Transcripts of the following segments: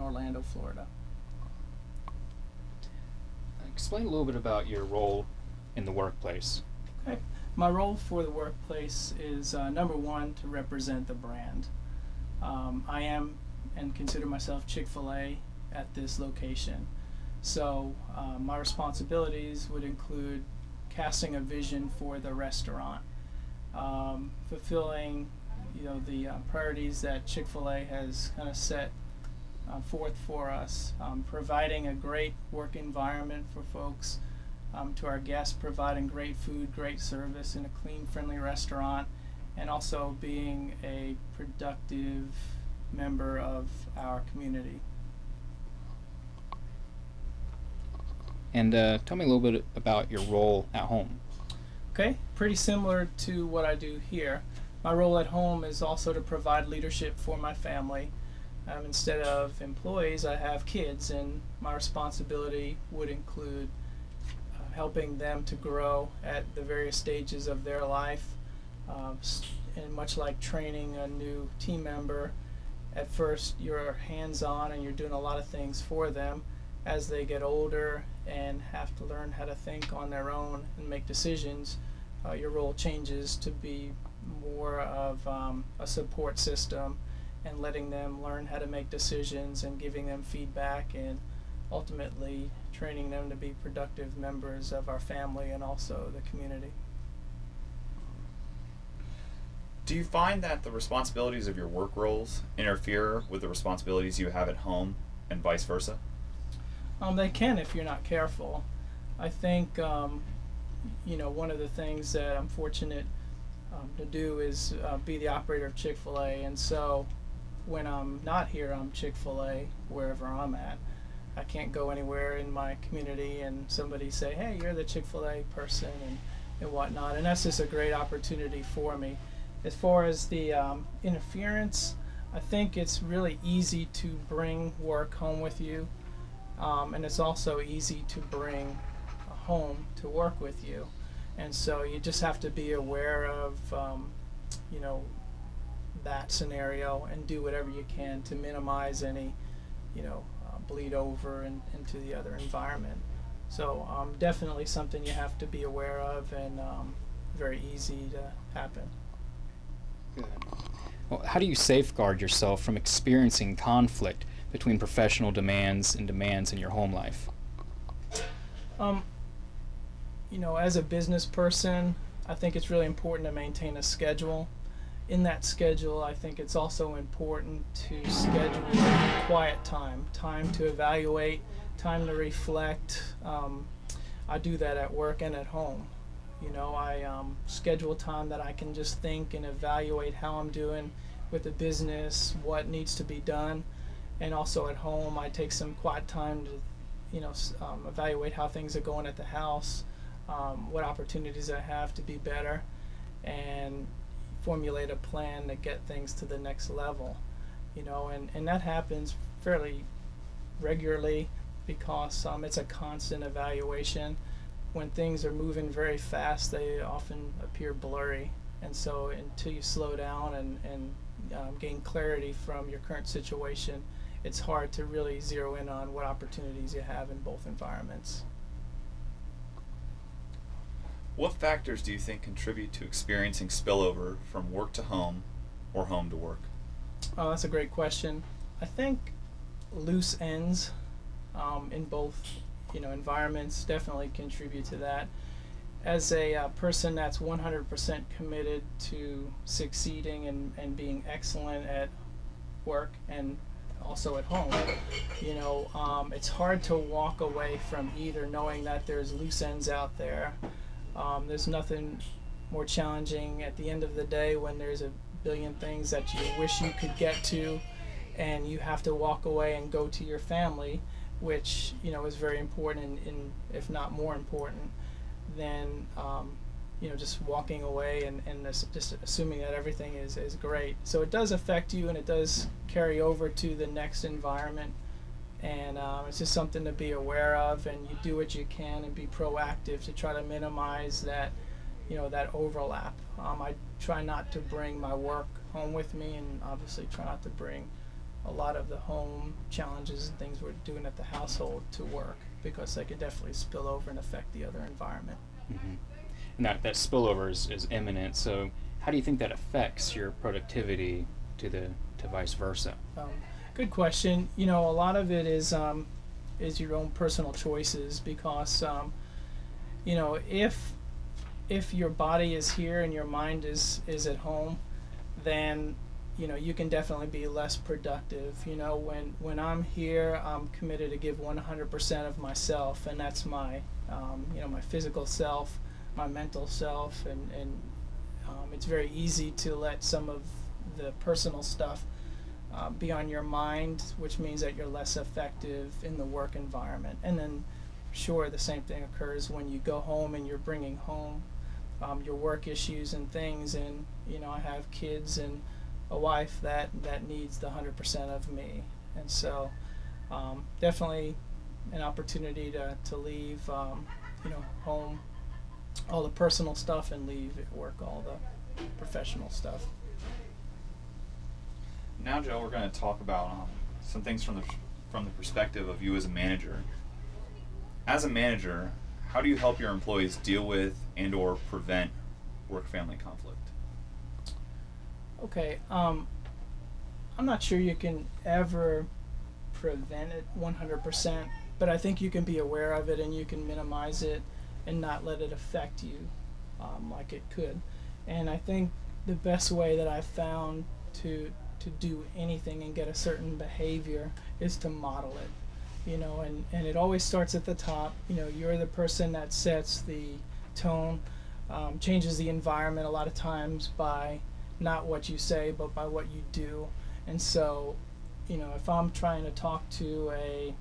Orlando, Florida. Explain a little bit about your role in the workplace. Okay. My role for the workplace is number one, to represent the brand. I am and consider myself Chick-fil-A at this location. So my responsibilities would include casting a vision for the restaurant, fulfilling the priorities that Chick-fil-A has kind of set forth for us, providing a great work environment for folks, to our guests, providing great food, great service in a clean, friendly restaurant, and also being a productive member of our community. And tell me a little bit about your role at home. Okay, pretty similar to what I do here. My role at home is also to provide leadership for my family. Instead of employees, I have kids, and my responsibility would include helping them to grow at the various stages of their life. And much like training a new team member, at first you're hands-on and you're doing a lot of things for them. As they get older and have to learn how to think on their own and make decisions, your role changes to be more of a support system and letting them learn how to make decisions and giving them feedback and ultimately training them to be productive members of our family and also the community. Do you find that the responsibilities of your work roles interfere with the responsibilities you have at home and vice versa? They can if you're not careful. I think one of the things that I'm fortunate to do is be the operator of Chick-fil-A, and so when I'm not here, I'm Chick-fil-A wherever I'm at. I can't go anywhere in my community and somebody say, hey, you're the Chick-fil-A person and whatnot, and that's just a great opportunity for me. As far as the interference, I think it's really easy to bring work home with you, and it's also easy to bring home to work with you. And so you just have to be aware of that scenario and do whatever you can to minimize any bleed over into the other environment. So definitely something you have to be aware of, and very easy to happen. Good. Well, how do you safeguard yourself from experiencing conflict between professional demands and demands in your home life? As a business person, I think it's really important to maintain a schedule. In that schedule, I think it's also important to schedule quiet time to evaluate, time to reflect. I do that at work and at home. I schedule time that I can just think and evaluate how I'm doing with the business, what needs to be done, and also at home I take some quiet time to evaluate how things are going at the house, what opportunities I have to be better, and formulate a plan to get things to the next level. And that happens fairly regularly because it's a constant evaluation. When things are moving very fast, they often appear blurry, and so until you slow down and gain clarity from your current situation, it's hard to really zero in on what opportunities you have in both environments. What factors do you think contribute to experiencing spillover from work to home or home to work? Oh, that's a great question. I think loose ends in both environments definitely contribute to that. As a person that's 100% committed to succeeding and being excellent at work and also at home, it's hard to walk away from either, knowing that there's loose ends out there. There's nothing more challenging at the end of the day when there's a billion things that you wish you could get to, and you have to walk away and go to your family, which is very important, and if not more important than just walking away and just assuming that everything is great. So it does affect you, and it does carry over to the next environment, and it's just something to be aware of, and you do what you can and be proactive to try to minimize that that overlap. I try not to bring my work home with me, and obviously try not to bring a lot of the home challenges and things we're doing at the household to work, because they could definitely spill over and affect the other environment. Mm-hmm. And that spillover is imminent. So how do you think that affects your productivity to vice versa? Good question. You know, a lot of it is your own personal choices, because you know, if your body is here and your mind is at home, then you know you can definitely be less productive. You know, when I'm here, I'm committed to give 100% of myself, and that's my you know, my physical self, my mental self, and it's very easy to let some of the personal stuff be on your mind, which means that you're less effective in the work environment. And then sure, the same thing occurs when you go home and you're bringing home your work issues and things. And you know, I have kids and a wife that needs the 100% of me, and so definitely an opportunity to leave you know, home all the personal stuff and leave at work all the professional stuff. Now, Joe, we're going to talk about some things from the perspective of you as a manager. As a manager, how do you help your employees deal with and/or prevent work-family conflict? Okay, I'm not sure you can ever prevent it 100%, but I think you can be aware of it and you can minimize it and not let it affect you like it could. And I think the best way that I've found to do anything and get a certain behavior is to model it. You know, and it always starts at the top. You know, you're the person that sets the tone, changes the environment a lot of times by not what you say but by what you do. And so, you know, if I'm trying to talk to a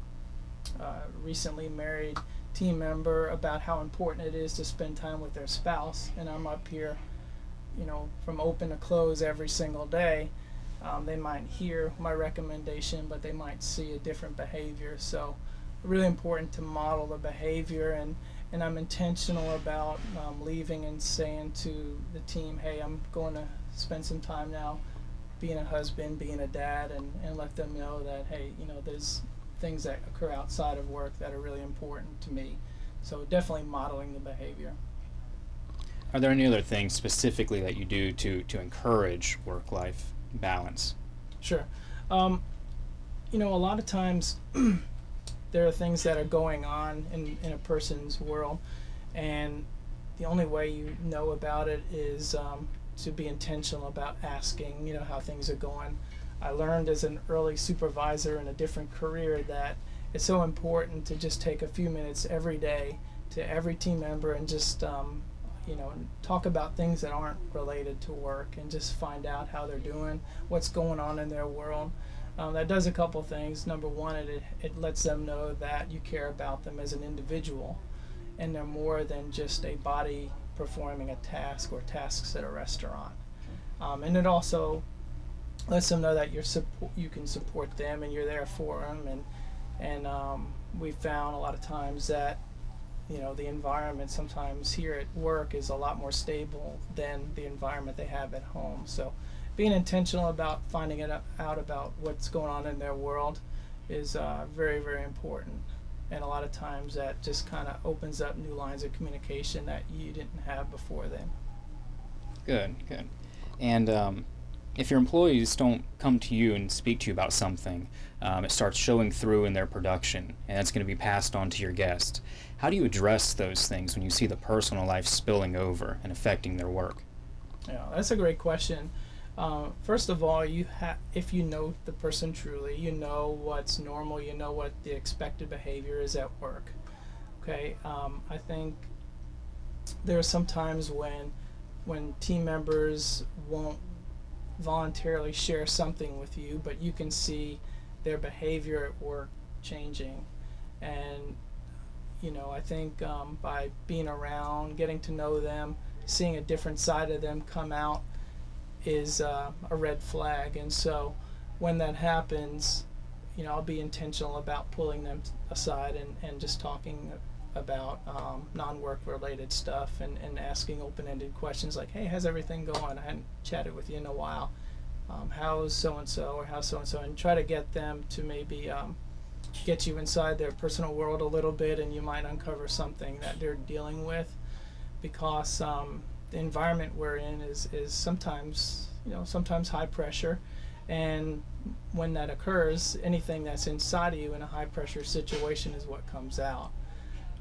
recently married team member about how important it is to spend time with their spouse, and I'm up here, you know, from open to close every single day, they might hear my recommendation, but they might see a different behavior. So really important to model the behavior, and I'm intentional about leaving and saying to the team, hey, I'm going to spend some time now being a husband, being a dad, and let them know that, hey, you know, there's things that occur outside of work that are really important to me. So definitely modeling the behavior. Are there any other things specifically that you do to encourage work-life balance? Sure. You know, a lot of times there are things that are going on in a person's world, and the only way you know about it is to be intentional about asking, you know, how things are going. I learned as an early supervisor in a different career that it's so important to just take a few minutes every day to every team member and just you know, talk about things that aren't related to work and just find out how they're doing, what's going on in their world. That does a couple things. Number one, it lets them know that you care about them as an individual, and they're more than just a body performing a task or tasks at a restaurant. And it also lets them know that you can support them and you're there for them. And we found a lot of times that, you know, the environment sometimes here at work is a lot more stable than the environment they have at home. So being intentional about finding out about what's going on in their world is very, very important. And a lot of times that just kind of opens up new lines of communication that you didn't have before then. Good, good. And if your employees don't come to you and speak to you about something, it starts showing through in their production, and that's going to be passed on to your guests. How do you address those things when you see the personal life spilling over and affecting their work? Yeah, that's a great question. First of all, if you know the person truly, you know what's normal, you know what the expected behavior is at work. Okay, I think there are some times when team members won't voluntarily share something with you, but you can see their behavior at work changing. And you know, I think by being around, getting to know them, seeing a different side of them come out is a red flag. And so when that happens, you know, I'll be intentional about pulling them aside and just talking about non-work related stuff and asking open-ended questions like, hey, how's everything going? I hadn't chatted with you in a while. how's so and so, or how's so and so, and try to get them to maybe get you inside their personal world a little bit, and you might uncover something that they're dealing with, because the environment we're in is sometimes, sometimes high pressure, and when that occurs, anything that's inside of you in a high pressure situation is what comes out.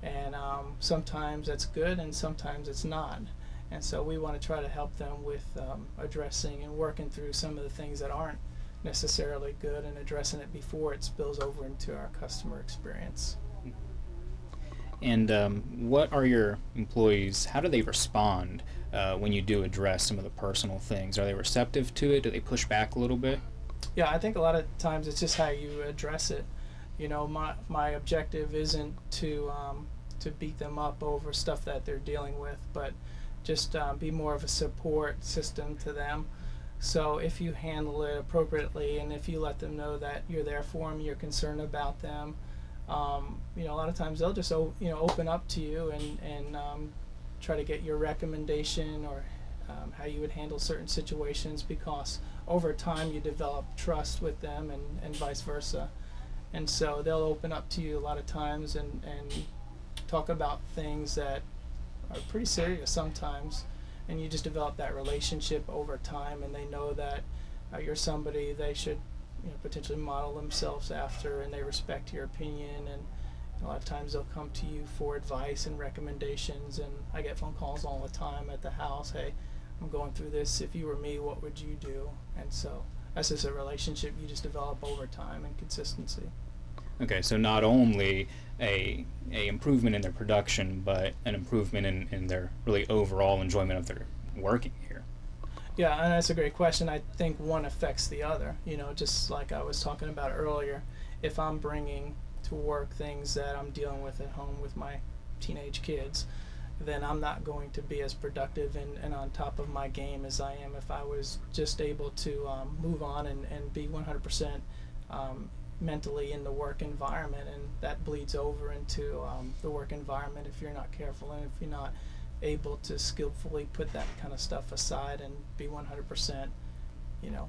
And sometimes that's good and sometimes it's not. And so we want to try to help them with addressing and working through some of the things that aren't necessarily good, and addressing it before it spills over into our customer experience. And what are your employees, how do they respond when you do address some of the personal things? Are they receptive to it? Do they push back a little bit? Yeah, I think a lot of times it's just how you address it. My objective isn't to beat them up over stuff that they're dealing with, but just be more of a support system to them. So if you handle it appropriately, and if you let them know that you're there for them, you're concerned about them, a lot of times they'll just open up to you and try to get your recommendation, or how you would handle certain situations, because over time you develop trust with them, and vice versa. And so they'll open up to you a lot of times and talk about things that are pretty serious sometimes, and you just develop that relationship over time, and they know that you're somebody they should potentially model themselves after, and they respect your opinion. And a lot of times they'll come to you for advice and recommendations, and I get phone calls all the time at the house, hey, I'm going through this, if you were me, what would you do? And so that's just a relationship you just develop over time and consistency. Okay, so not only a improvement in their production, but an improvement in their really overall enjoyment of their working here. Yeah, and that's a great question. I think one affects the other. Just like I was talking about earlier, if I'm bringing to work things that I'm dealing with at home with my teenage kids, then I'm not going to be as productive and on top of my game as I am if I was just able to move on and be 100% mentally in the work environment. And that bleeds over into the work environment if you're not careful, and if you're not able to skillfully put that kind of stuff aside and be 100%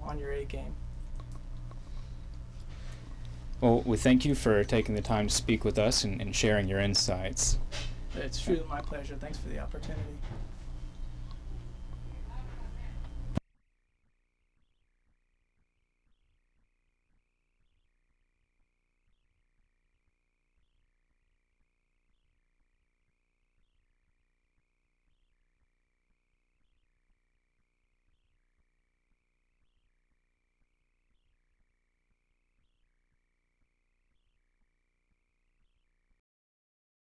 on your A game. Well, we thank you for taking the time to speak with us and sharing your insights. It's truly my pleasure. Thanks for the opportunity.